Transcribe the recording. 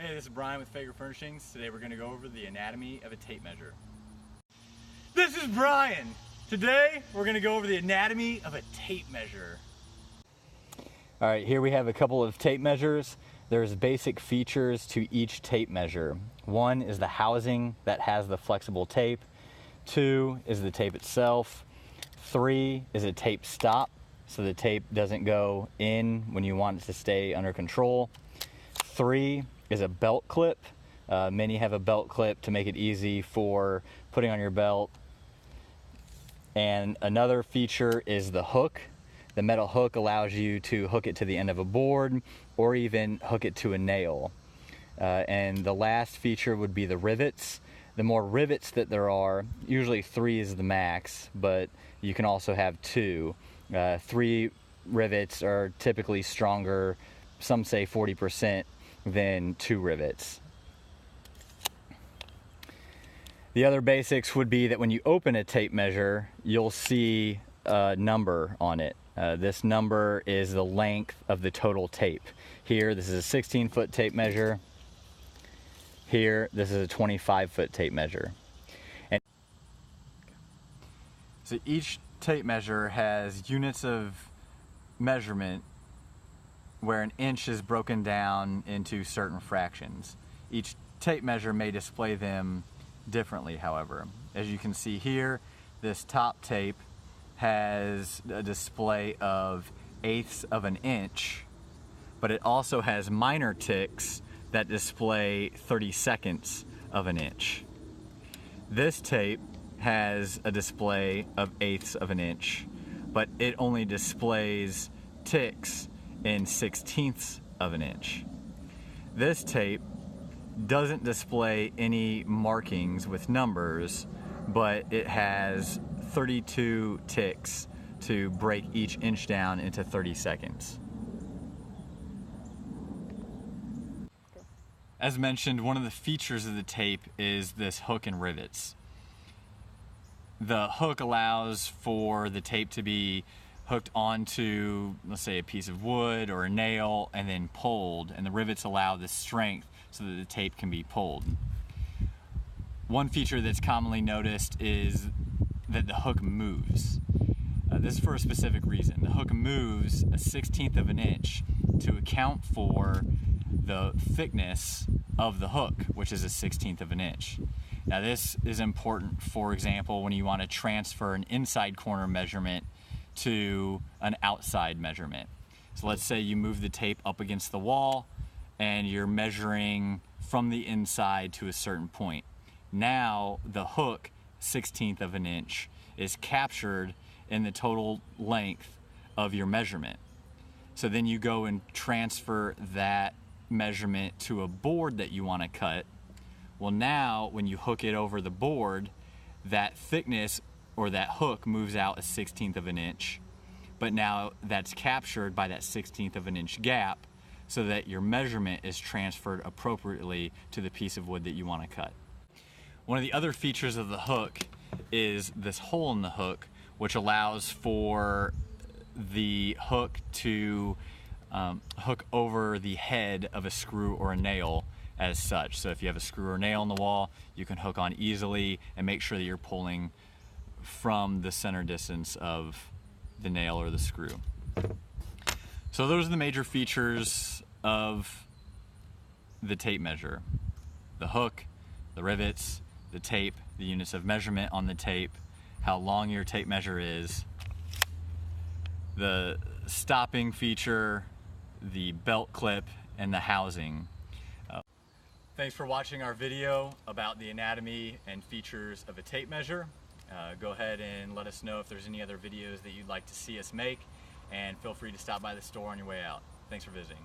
Hey, this is Bryan with Fager Furnishings. Today we're going to go over the anatomy of a tape measure. This is Bryan! Today we're going to go over the anatomy of a tape measure. Alright, here we have a couple of tape measures. There's basic features to each tape measure. One is the housing that has the flexible tape. 2 is the tape itself. 3 is a tape stop, so the tape doesn't go in when you want it to stay under control. 3 is a belt clip. Many have a belt clip to make it easy for putting on your belt. And another feature is the hook. The metal hook allows you to hook it to the end of a board or even hook it to a nail. And the last feature would be the rivets. The more rivets that there are, usually 3 is the max, but you can also have 2. 3 rivets are typically stronger, some say 40%, than 2 rivets. The other basics would be that when you open a tape measure, you'll see a number on it. This number is the length of the total tape. Here, this is a 16-foot tape measure. Here, this is a 25-foot tape measure. And so each tape measure has units of measurement where an inch is broken down into certain fractions. Each tape measure may display them differently, however. As you can see here, this top tape has a display of 1/8 of an inch, but it also has minor ticks that display 32nds of an inch. This tape has a display of 1/8 of an inch, but it only displays ticks in 1/16 of an inch. This tape doesn't display any markings with numbers, but it has 32 ticks to break each inch down into 32nds. As mentioned, one of the features of the tape is this hook and rivets. The hook allows for the tape to be hooked onto, let's say, a piece of wood or a nail and then pulled, and the rivets allow the strength so that the tape can be pulled. One feature that's commonly noticed is that the hook moves. This is for a specific reason. The hook moves a 1/16 of an inch to account for the thickness of the hook, which is a 1/16 of an inch. Now this is important, for example, when you want to transfer an inside corner measurement to an outside measurement. So let's say you move the tape up against the wall and you're measuring from the inside to a certain point. Now the hook, 1/16 of an inch, is captured in the total length of your measurement. So then you go and transfer that measurement to a board that you want to cut. Well, now when you hook it over the board, that thickness or that hook moves out a 1/16 of an inch, but now that's captured by that 1/16 of an inch gap so that your measurement is transferred appropriately to the piece of wood that you want to cut. One of the other features of the hook is this hole in the hook, which allows for the hook to hook over the head of a screw or a nail as such. So if you have a screw or nail in the wall, you can hook on easily and make sure that you're pulling from the center distance of the nail or the screw. So those are the major features of the tape measure: the hook, the rivets, the tape, the units of measurement on the tape, how long your tape measure is, the stopping feature, the belt clip, and the housing. Thanks for watching our video about the anatomy and features of a tape measure. Go ahead and let us know if there's any other videos that you'd like to see us make, and feel free to stop by the store on your way out. Thanks for visiting.